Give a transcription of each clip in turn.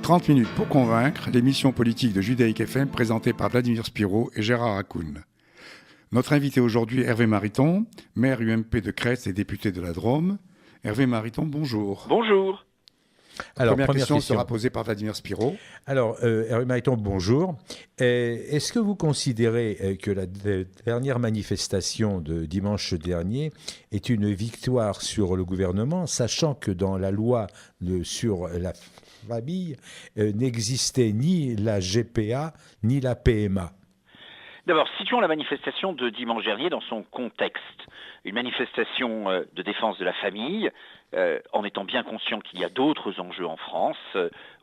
30 minutes pour convaincre, l'émission politique de Judaïque FM présentée par Vladimir Spiro et Gérard Hakoun. Notre invité aujourd'hui, Hervé Mariton, maire UMP de Crest et député de la Drôme. Hervé Mariton, bonjour. Bonjour. Alors, première question sera posée par Vladimir Spiro. Alors, Hervé Mariton, bonjour. Est-ce que vous considérez que la dernière manifestation de dimanche dernier est une victoire sur le gouvernement, sachant que dans la loi sur la famille n'existait ni la GPA ni la PMA? D'abord, situons la manifestation de dimanche dernier dans son contexte. Une manifestation de défense de la famille, en étant bien conscient qu'il y a d'autres enjeux en France.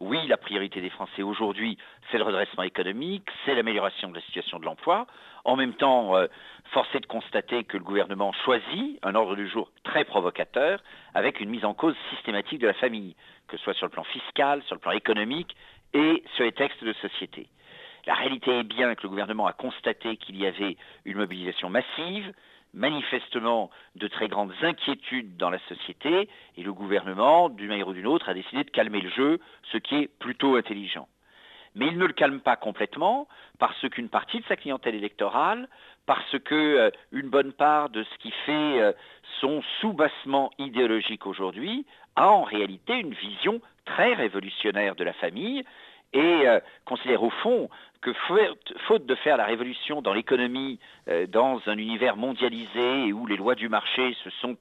Oui, la priorité des Français aujourd'hui, c'est le redressement économique, c'est l'amélioration de la situation de l'emploi. En même temps, force est de constater que le gouvernement choisit un ordre du jour très provocateur avec une mise en cause systématique de la famille, que ce soit sur le plan fiscal, sur le plan économique et sur les textes de société. La réalité est bien que le gouvernement a constaté qu'il y avait une mobilisation massive, manifestement de très grandes inquiétudes dans la société, et le gouvernement, d'une manière ou d'une autre, a décidé de calmer le jeu, ce qui est plutôt intelligent. Mais il ne le calme pas complètement, parce qu'une partie de sa clientèle électorale, parce qu'une bonne part de ce qui fait son soubassement idéologique aujourd'hui, a en réalité une vision très révolutionnaire de la famille, et considère au fond que faute de faire la révolution dans l'économie, dans un univers mondialisé et où les lois du marché se sont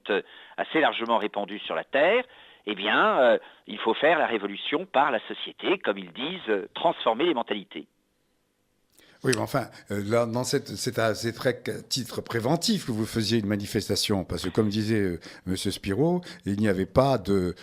assez largement répandues sur la Terre, eh bien, il faut faire la révolution par la société, comme ils disent, transformer les mentalités. Oui, mais enfin, là, c'est à titre préventif que vous faisiez une manifestation, parce que comme disait M. Spiro, il n'y avait pas de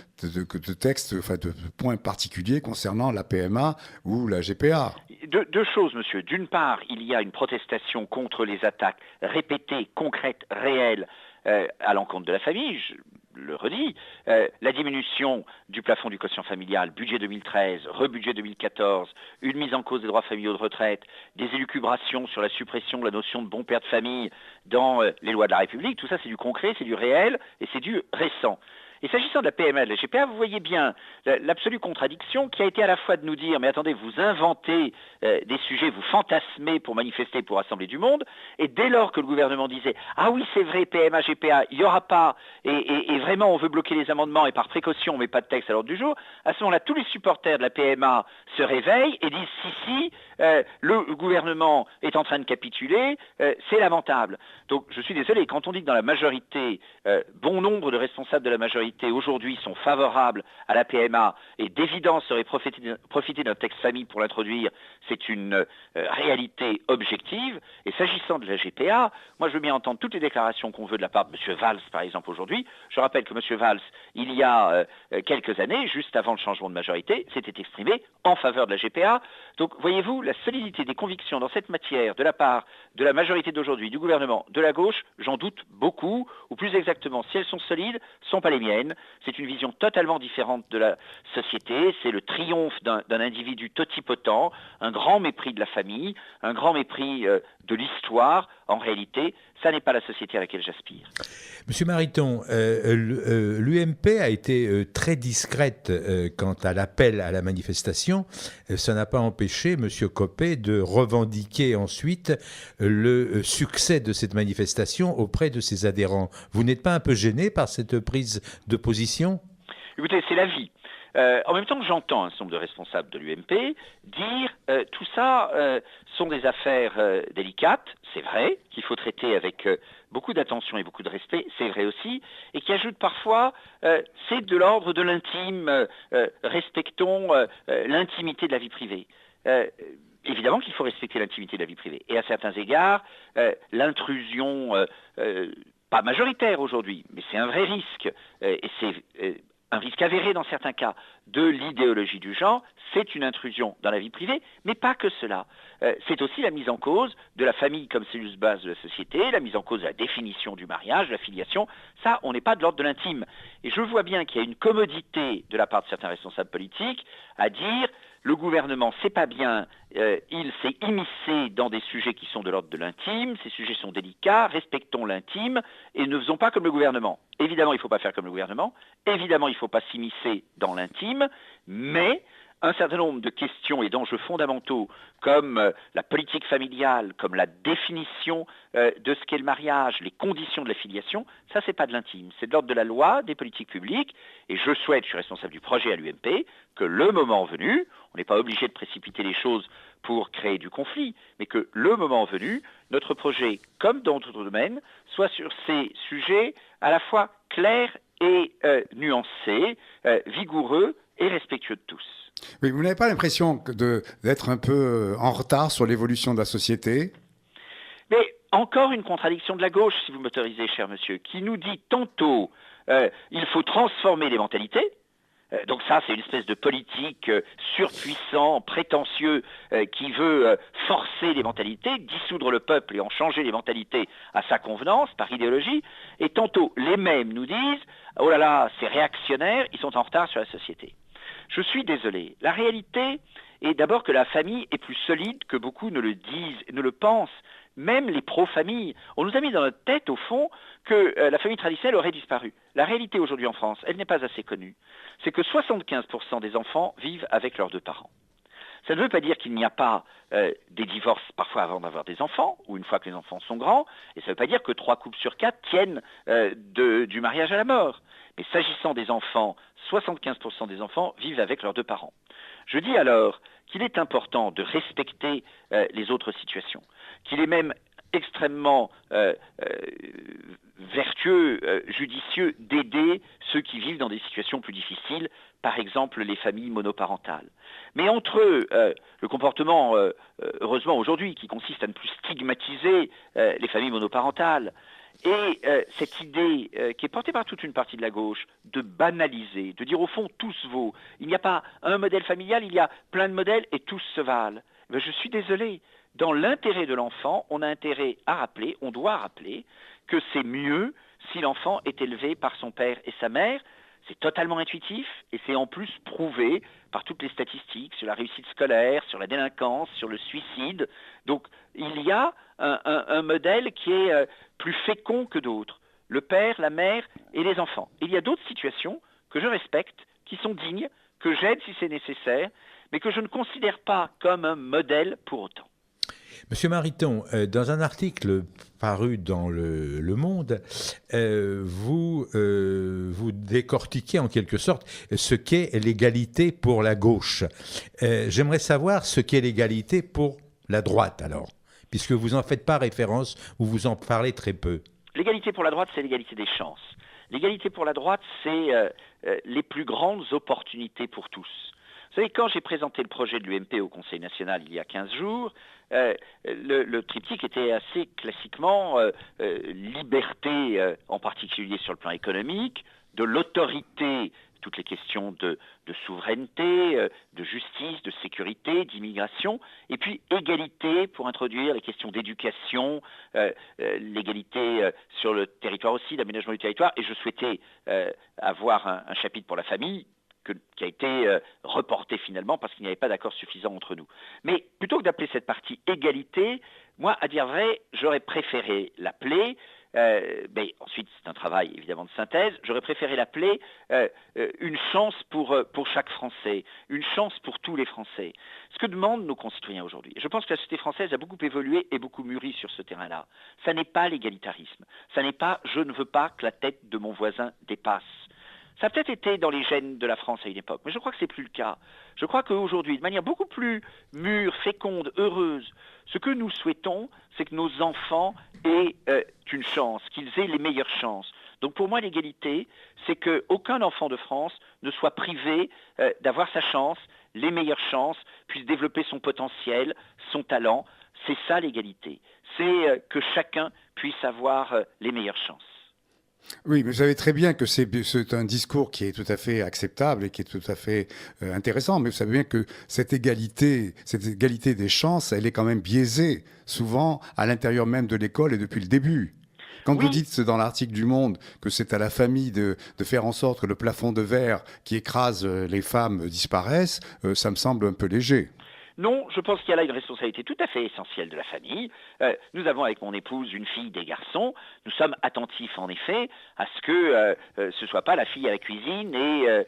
texte, enfin de point particulier concernant la PMA ou la GPA. Deux choses, monsieur. D'une part, il y a une protestation contre les attaques répétées, concrètes, réelles à l'encontre de la famille. Je le redis, la diminution du plafond du quotient familial, budget 2013, rebudget 2014, une mise en cause des droits familiaux de retraite, des élucubrations sur la suppression de la notion de bon père de famille dans les lois de la République, tout ça c'est du concret, c'est du réel et c'est du récent. Et s'agissant de la PMA et de la GPA, vous voyez bien l'absolue contradiction qui a été à la fois de nous dire, mais attendez, vous inventez des sujets, vous fantasmez pour manifester, pour rassembler du monde, et dès lors que le gouvernement disait, ah oui c'est vrai, PMA, GPA, il n'y aura pas, et vraiment on veut bloquer les amendements, et par précaution on ne met pas de texte à l'ordre du jour, à ce moment-là, tous les supporters de la PMA se réveillent et disent, si, le gouvernement est en train de capituler, c'est lamentable. Donc je suis désolé, quand on dit que dans la majorité, bon nombre de responsables de la majorité aujourd'hui sont favorables à la PMA et d'évidence seraient profiter d'un texte famille pour l'introduire, c'est une réalité objective. Et s'agissant de la GPA, moi je veux bien entendre toutes les déclarations qu'on veut de la part de M. Valls par exemple aujourd'hui. Je rappelle que M. Valls, il y a quelques années, juste avant le changement de majorité, s'était exprimé en faveur de la GPA. Donc voyez-vous, la solidité des convictions dans cette matière de la part de la majorité d'aujourd'hui, du gouvernement, de la gauche, j'en doute beaucoup, ou plus exactement, si elles sont solides, ne sont pas les miennes. C'est une vision totalement différente de la société, c'est le triomphe d'un individu totipotent, un grand mépris de la famille, un grand mépris de l'histoire. En réalité, ça n'est pas la société à laquelle j'aspire. Monsieur Mariton, l'UMP a été très discrète quant à l'appel à la manifestation. Ça n'a pas empêché Monsieur Copé de revendiquer ensuite le succès de cette manifestation auprès de ses adhérents. Vous n'êtes pas un peu gêné par cette prise de position? Écoutez, c'est la vie. En même temps que j'entends un certain nombre de responsables de l'UMP dire tout ça sont des affaires délicates, c'est vrai, qu'il faut traiter avec beaucoup d'attention et beaucoup de respect, c'est vrai aussi, et qui ajoutent parfois c'est de l'ordre de l'intime, respectons l'intimité de la vie privée. Évidemment qu'il faut respecter l'intimité de la vie privée. Et à certains égards, l'intrusion, pas majoritaire aujourd'hui, mais c'est un vrai risque, et c'est un risque avéré dans certains cas de l'idéologie du genre, c'est une intrusion dans la vie privée, mais pas que cela. C'est aussi la mise en cause de la famille comme cellule de base de la société, la mise en cause de la définition du mariage, de la filiation. Ça, on n'est pas de l'ordre de l'intime. Et je vois bien qu'il y a une commodité de la part de certains responsables politiques à dire le gouvernement, c'est pas bien, il s'est immiscé dans des sujets qui sont de l'ordre de l'intime, ces sujets sont délicats, respectons l'intime et ne faisons pas comme le gouvernement. Évidemment, il ne faut pas faire comme le gouvernement, évidemment, il ne faut pas s'immiscer dans l'intime, mais un certain nombre de questions et d'enjeux fondamentaux comme la politique familiale, comme la définition de ce qu'est le mariage, les conditions de la filiation, ça c'est pas de l'intime, c'est de l'ordre de la loi, des politiques publiques, et je souhaite, je suis responsable du projet à l'UMP, que le moment venu, on n'est pas obligé de précipiter les choses pour créer du conflit, mais que le moment venu, notre projet, comme dans d'autres domaines, soit sur ces sujets à la fois clairs et nuancés, vigoureux et respectueux de tous. Oui, vous n'avez pas l'impression d'être un peu en retard sur l'évolution de la société? Mais encore une contradiction de la gauche, si vous m'autorisez, cher monsieur, qui nous dit tantôt il faut transformer les mentalités. Donc ça, c'est une espèce de politique surpuissant, prétentieux, qui veut forcer les mentalités, dissoudre le peuple et en changer les mentalités à sa convenance, par idéologie. Et tantôt, les mêmes nous disent « Oh là là, c'est réactionnaire, ils sont en retard sur la société ». Je suis désolé. La réalité est d'abord que la famille est plus solide que beaucoup ne le disent, ne le pensent. Même les pro-familles. On nous a mis dans notre tête, au fond, que la famille traditionnelle aurait disparu. La réalité aujourd'hui en France, elle n'est pas assez connue. C'est que 75% des enfants vivent avec leurs deux parents. Ça ne veut pas dire qu'il n'y a pas des divorces parfois avant d'avoir des enfants, ou une fois que les enfants sont grands, et ça ne veut pas dire que 3 couples sur 4 tiennent du mariage à la mort. Mais s'agissant des enfants, 75% des enfants vivent avec leurs deux parents. Je dis alors qu'il est important de respecter les autres situations, qu'il est même extrêmement vertueux, judicieux d'aider ceux qui vivent dans des situations plus difficiles, par exemple les familles monoparentales. Mais entre eux, le comportement, heureusement aujourd'hui, qui consiste à ne plus stigmatiser les familles monoparentales, et cette idée qui est portée par toute une partie de la gauche de banaliser, de dire au fond tous vaut. Il n'y a pas un modèle familial, il y a plein de modèles et tous se valent. Mais je suis désolé. Dans l'intérêt de l'enfant, on a intérêt à rappeler, on doit rappeler que c'est mieux si l'enfant est élevé par son père et sa mère. C'est totalement intuitif et c'est en plus prouvé par toutes les statistiques sur la réussite scolaire, sur la délinquance, sur le suicide. Donc il y a un modèle qui est plus fécond que d'autres. Le père, la mère et les enfants. Il y a d'autres situations que je respecte, qui sont dignes, que j'aide si c'est nécessaire, mais que je ne considère pas comme un modèle pour autant. Monsieur Mariton, dans un article paru dans Le Monde, vous décortiquez en quelque sorte ce qu'est l'égalité pour la gauche. J'aimerais savoir ce qu'est l'égalité pour la droite, alors, puisque vous n'en faites pas référence ou vous en parlez très peu. L'égalité pour la droite, c'est l'égalité des chances. L'égalité pour la droite, c'est les plus grandes opportunités pour tous. Vous savez, quand j'ai présenté le projet de l'UMP au Conseil national il y a 15 jours, le triptyque était assez classiquement liberté, en particulier sur le plan économique, de l'autorité, toutes les questions de souveraineté, de justice, de sécurité, d'immigration, et puis égalité pour introduire les questions d'éducation, l'égalité sur le territoire aussi, l'aménagement du territoire, et je souhaitais avoir un chapitre pour la famille, qui a été reporté finalement parce qu'il n'y avait pas d'accord suffisant entre nous. Mais plutôt que d'appeler cette partie égalité, moi, à dire vrai, j'aurais préféré l'appeler, mais ensuite c'est un travail évidemment de synthèse, j'aurais préféré l'appeler une chance pour chaque Français, une chance pour tous les Français. Ce que demandent nos concitoyens aujourd'hui. Je pense que la société française a beaucoup évolué et beaucoup mûri sur ce terrain-là. Ça n'est pas l'égalitarisme, ça n'est pas « je ne veux pas que la tête de mon voisin dépasse ». Ça a peut-être été dans les gènes de la France à une époque, mais je crois que ce n'est plus le cas. Je crois qu'aujourd'hui, de manière beaucoup plus mûre, féconde, heureuse, ce que nous souhaitons, c'est que nos enfants aient une chance, qu'ils aient les meilleures chances. Donc pour moi, l'égalité, c'est qu'aucun enfant de France ne soit privé d'avoir sa chance, les meilleures chances, puisse développer son potentiel, son talent. C'est ça l'égalité. C'est que chacun puisse avoir les meilleures chances. Oui, mais vous savez très bien que c'est un discours qui est tout à fait acceptable et qui est tout à fait intéressant, mais vous savez bien que cette égalité des chances, elle est quand même biaisée, souvent à l'intérieur même de l'école et depuis le début. Quand vous dites dans l'article du Monde que c'est à la famille de faire en sorte que le plafond de verre qui écrase les femmes disparaisse, ça me semble un peu léger. Non, je pense qu'il y a là une responsabilité tout à fait essentielle de la famille. Nous avons avec mon épouse une fille, des garçons. Nous sommes attentifs en effet à ce que ce ne soit pas la fille à la cuisine et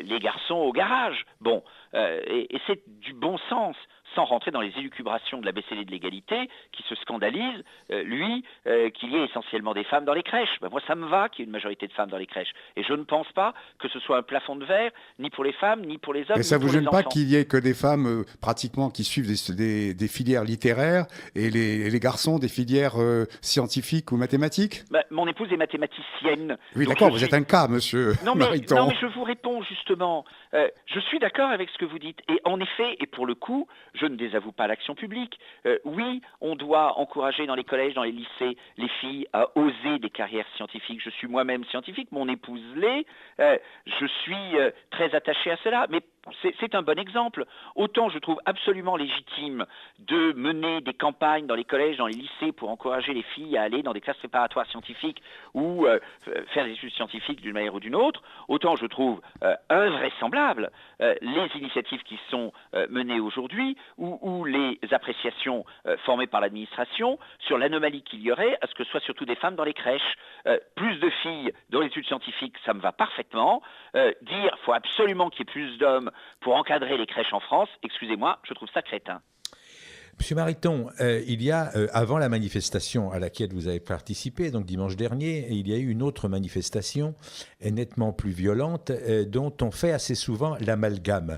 les garçons au garage. Bon, et c'est du bon sens, sans rentrer dans les élucubrations de l'ABCD de l'égalité, qui se scandalise, qu'il y ait essentiellement des femmes dans les crèches. Ben moi, ça me va qu'il y ait une majorité de femmes dans les crèches. Et je ne pense pas que ce soit un plafond de verre, ni pour les femmes, ni pour les hommes, Et ça ni vous pour les gêne enfants. pas qu'il y ait que des femmes pratiquement qui suivent des filières littéraires et les garçons des filières scientifiques ou mathématiques? Ben, mon épouse est mathématicienne. Oui, donc d'accord, je vous suis- êtes un cas, monsieur Mariton. Non, mais je vous réponds justement. Je suis d'accord avec ce que vous dites. Et en effet, et pour le coup, je ne désavoue pas l'action publique. Oui, on doit encourager dans les collèges, dans les lycées, les filles à oser des carrières scientifiques. Je suis moi-même scientifique, mon épouse l'est. Je suis très attaché à cela. Mais c'est un bon exemple. Autant je trouve absolument légitime de mener des campagnes dans les collèges, dans les lycées pour encourager les filles à aller dans des classes préparatoires scientifiques ou faire des études scientifiques d'une manière ou d'une autre, autant je trouve invraisemblable les initiatives qui sont menées aujourd'hui ou les appréciations formées par l'administration sur l'anomalie qu'il y aurait à ce que ce soit surtout des femmes dans les crèches. Plus de filles dans les études scientifiques, ça me va parfaitement. Dire qu'il faut absolument qu'il y ait plus d'hommes pour encadrer les crèches en France, excusez-moi, je trouve ça crétin. Monsieur Mariton, il y a, avant la manifestation à laquelle vous avez participé, donc dimanche dernier, il y a eu une autre manifestation nettement plus violente dont on fait assez souvent l'amalgame.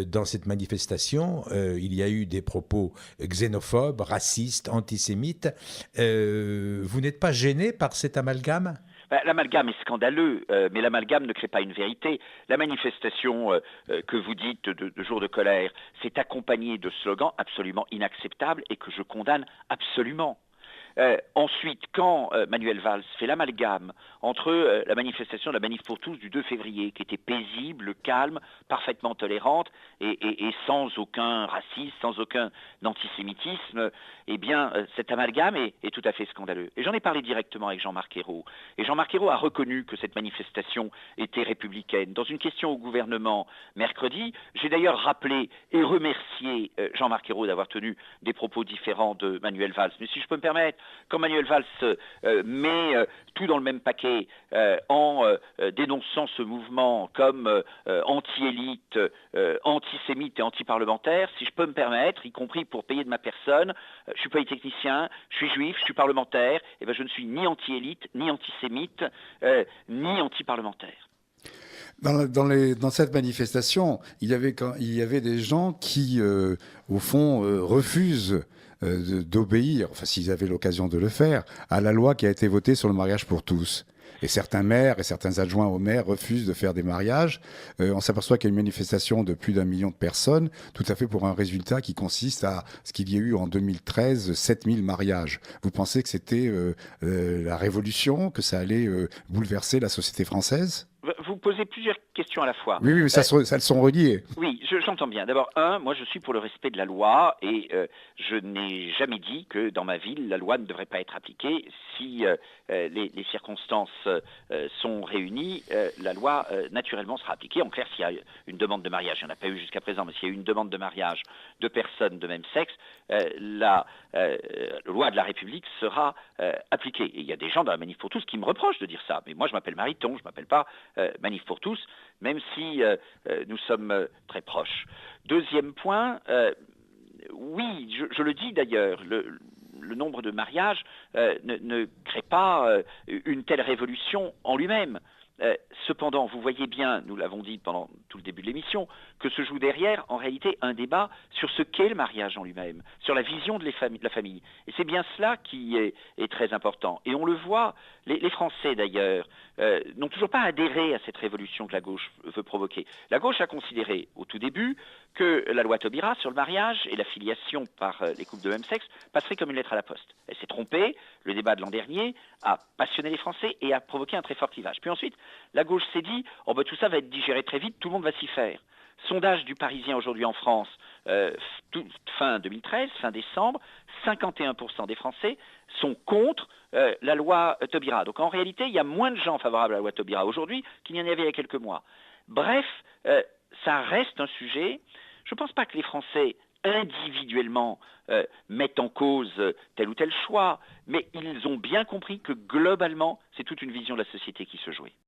Dans cette manifestation, il y a eu des propos xénophobes, racistes, antisémites. Vous n'êtes pas gêné par cet amalgame ? L'amalgame est scandaleux, mais l'amalgame ne crée pas une vérité. La manifestation que vous dites de jour de colère s'est accompagnée de slogans absolument inacceptables et que je condamne absolument. Ensuite, quand Manuel Valls fait l'amalgame entre la manifestation de la Manif pour tous du 2 février, qui était paisible, calme, parfaitement tolérante et sans aucun racisme, sans aucun antisémitisme, eh bien, cet amalgame est tout à fait scandaleux. Et j'en ai parlé directement avec Jean-Marc Ayrault. Et Jean-Marc Ayrault a reconnu que cette manifestation était républicaine. Dans une question au gouvernement mercredi, j'ai d'ailleurs rappelé et remercié Jean-Marc Ayrault d'avoir tenu des propos différents de Manuel Valls. Mais si je peux me permettre, quand Manuel Valls met tout dans le même paquet en dénonçant ce mouvement comme anti-élite, antisémite et anti-parlementaire, si je peux me permettre, y compris pour payer de ma personne, je suis polytechnicien, je suis juif, je suis parlementaire, et ben je ne suis ni anti-élite, ni antisémite, ni anti-parlementaire. Dans cette manifestation, il y avait des gens qui, au fond, refusent d'obéir, enfin s'ils avaient l'occasion de le faire, à la loi qui a été votée sur le mariage pour tous. Et certains maires et certains adjoints aux maires refusent de faire des mariages. On s'aperçoit qu'il y a une manifestation de plus d'1 million de personnes, tout à fait pour un résultat qui consiste à ce qu'il y a eu en 2013, 7000 mariages. Vous pensez que c'était la révolution, que ça allait bouleverser la société française ? Vous posez plusieurs questions à la fois. Oui, mais ça sont reliées. Oui, j'entends bien. D'abord, moi je suis pour le respect de la loi et je n'ai jamais dit que dans ma ville, la loi ne devrait pas être appliquée. Si les circonstances sont réunies, la loi naturellement sera appliquée. En clair, s'il y a une demande de mariage, il n'y en a pas eu jusqu'à présent, mais s'il y a eu une demande de mariage de personnes de même sexe, la loi de la République sera appliquée. Et il y a des gens dans la Manif pour tous qui me reprochent de dire ça. Mais moi je m'appelle Mariton, je ne m'appelle pas Manif pour tous, même si nous sommes très proches. Deuxième point, oui, je le dis d'ailleurs, le nombre de mariages ne crée pas une telle révolution en lui-même. Cependant, vous voyez bien, nous l'avons dit pendant tout le début de l'émission, que se joue derrière, en réalité, un débat sur ce qu'est le mariage en lui-même, sur la vision de la famille. Et c'est bien cela qui est très important. Et on le voit, les Français d'ailleurs n'ont toujours pas adhéré à cette révolution que la gauche veut provoquer. La gauche a considéré au tout début que la loi Taubira sur le mariage et la filiation par les couples de même sexe passerait comme une lettre à la poste. Elle s'est trompée, le débat de l'an dernier a passionné les Français et a provoqué un très fort clivage. Puis ensuite, la gauche s'est dit « Oh ben tout ça va être digéré très vite, tout le monde va s'y faire ». Sondage du Parisien aujourd'hui en France, fin 2013, fin décembre, 51% des Français sont contre la loi Taubira. Donc en réalité, il y a moins de gens favorables à la loi Taubira aujourd'hui qu'il n'y en avait il y a quelques mois. Bref, ça reste un sujet. Je ne pense pas que les Français individuellement mettent en cause tel ou tel choix, mais ils ont bien compris que globalement, c'est toute une vision de la société qui se jouait.